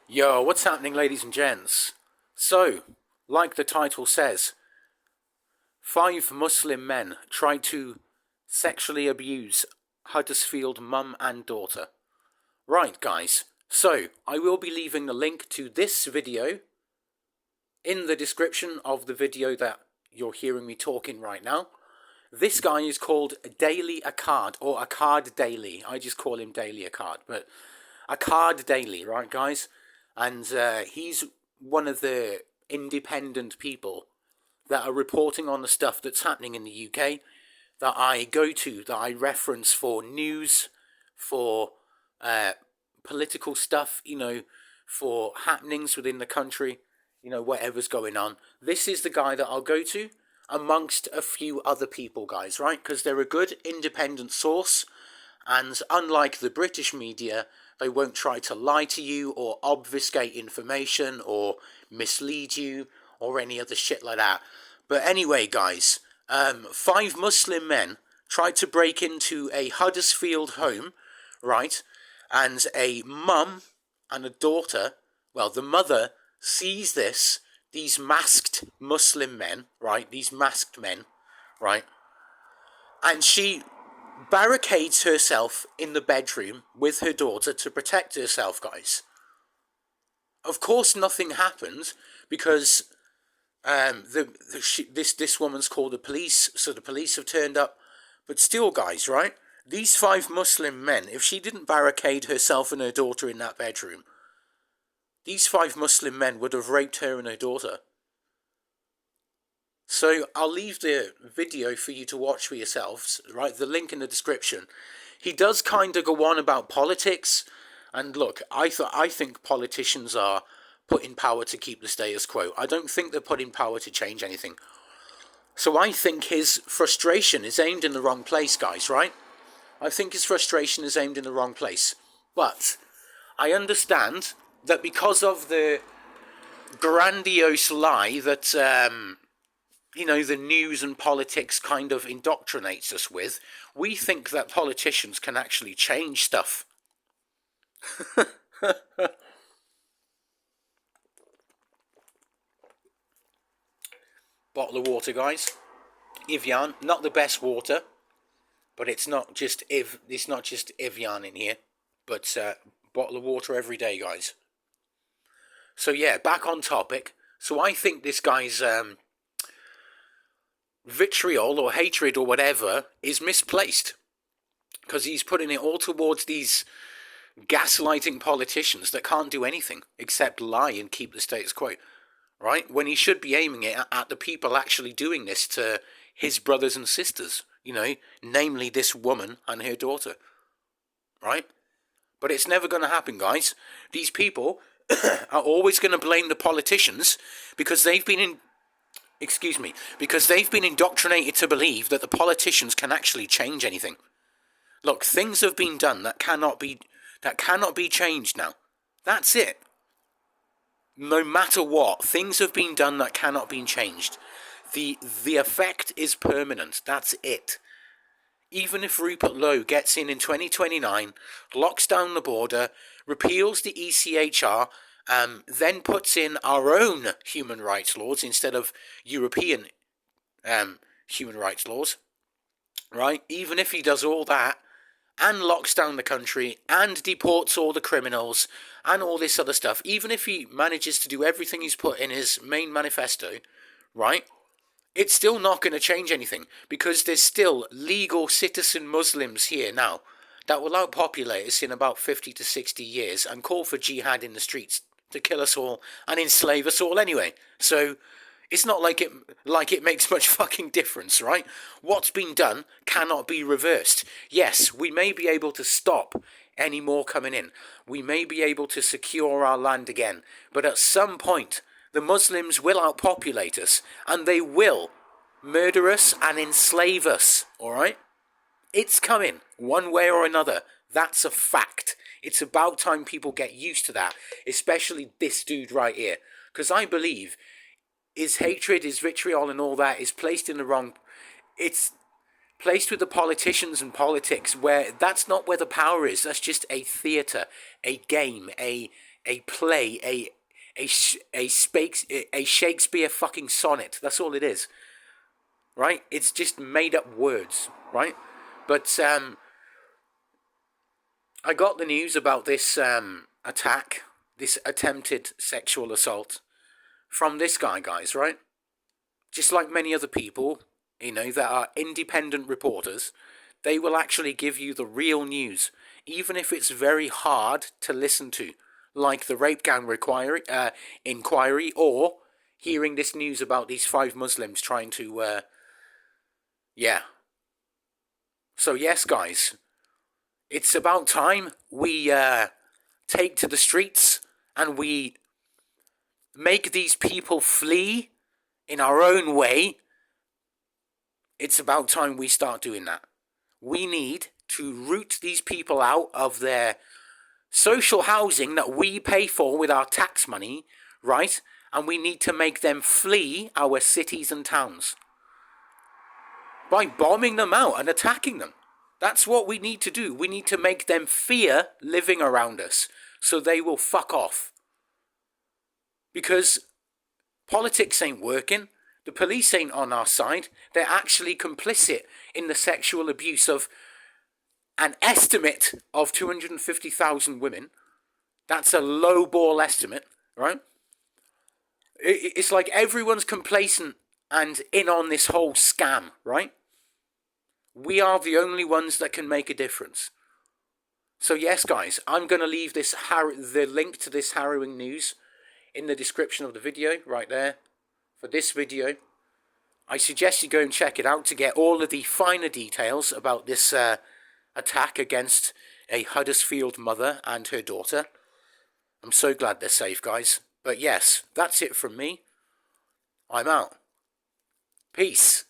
Yo, what's happening, ladies and gents? So, like the title says, 5 Muslim men tried to sexually abuse Huddersfield mum and daughter. Right, guys, so I will be leaving a link to this video in the description of the video that you're hearing me talking right now. This guy is called Daily Akkad, or Akkad Daily. I just call him Daily Akkad, but Akkad Daily, right, guys? And he's one of the independent people that are reporting on the stuff that's happening in the UK, that I go to, that I reference for news, for political stuff, for happenings within the country, whatever's going on. This is the guy that I'll go to amongst a few other people, guys, right? Because they're a good independent source, and unlike the British media, they won't try to lie to you or obfuscate information or mislead you or any other shit like that. But anyway, guys, 5 Muslim men tried to break into a Huddersfield home, right? And a mum and a daughter, well, the mother sees these masked Muslim men, right? These masked men, right? And she barricades herself in the bedroom with her daughter to protect herself, guys. Of course, nothing happened because this woman's called the police, so the police have turned up. But still, guys, right? These 5 Muslim men, if she didn't barricade herself and her daughter in that bedroom, these 5 Muslim men would have raped her and her daughter. So I'll leave the video for you to watch for yourselves, right? The link in the description. He does kind of go on about politics, and look, I think politicians are put in power to keep the status quo. I don't think they're put in power to change anything. So I think his frustration is aimed in the wrong place, guys, right? I think his frustration is aimed in the wrong place. But I understand that because of the grandiose lie that the news and politics kind of indoctrinates us with, we think that politicians can actually change stuff. Bottle of water, guys. Evian, not the best water, but it's not just Evian in here, but bottle of water every day, guys. So yeah, back on topic. So I think this guy's vitriol or hatred or whatever is misplaced, because he's putting it all towards these gaslighting politicians that can't do anything except lie and keep the status quo, right? When he should be aiming it at the people actually doing this to his brothers and sisters, namely this woman and her daughter, right? But it's never going to happen, guys. These people are always going to blame the politicians because they've been indoctrinated to believe that the politicians can actually change anything. Look, things have been done that cannot be changed now. That's it. No matter what, things have been done that cannot be changed. The effect is permanent. That's it. Even if Rupert Lowe gets in 2029, locks down the border, repeals the ECHR, then puts in our own human rights laws instead of European human rights laws, right? Even if he does all that and locks down the country and deports all the criminals and all this other stuff, even if he manages to do everything he's put in his main manifesto, right? It's still not going to change anything because there's still legal citizen Muslims here now that will outpopulate us in about 50 to 60 years and call for jihad in the streets to kill us all and enslave us all anyway. So it's not like it makes much fucking difference, right? What's been done cannot be reversed. Yes, we may be able to stop any more coming in. We may be able to secure our land again. But at some point, the Muslims will outpopulate us and they will murder us and enslave us, alright? It's coming, one way or another. That's a fact. It's about time people get used to that, especially this dude right here. Because I believe his hatred, his vitriol and all that is placed in the wrong... It's placed with the politicians and politics, where that's not where the power is. That's just a theatre, a game, a a play, a Shakespeare fucking sonnet. That's all it is, right? It's just made up words, right? But I got the news about this attack, this attempted sexual assault, from this guy, guys, right? Just like many other people, that are independent reporters, they will actually give you the real news, even if it's very hard to listen to, like the rape gang inquiry, or hearing this news about these 5 Muslims trying to, yeah. So yes, guys, it's about time we take to the streets and we make these people flee in our own way. It's about time we start doing that. We need to root these people out of their social housing that we pay for with our tax money, right? And we need to make them flee our cities and towns by bombing them out and attacking them. That's what we need to do. We need to make them fear living around us so they will fuck off. Because politics ain't working. The police ain't on our side. They're actually complicit in the sexual abuse of an estimate of 250,000 women. That's a low ball estimate, right? It's like everyone's complacent and in on this whole scam, right? We are the only ones that can make a difference. So yes, guys, I'm going to leave the link to this harrowing news in the description of the video, right there, for this video. I suggest you go and check it out to get all of the finer details about this attack against a Huddersfield mother and her daughter. I'm so glad they're safe, guys. But yes, that's it from me. I'm out. Peace.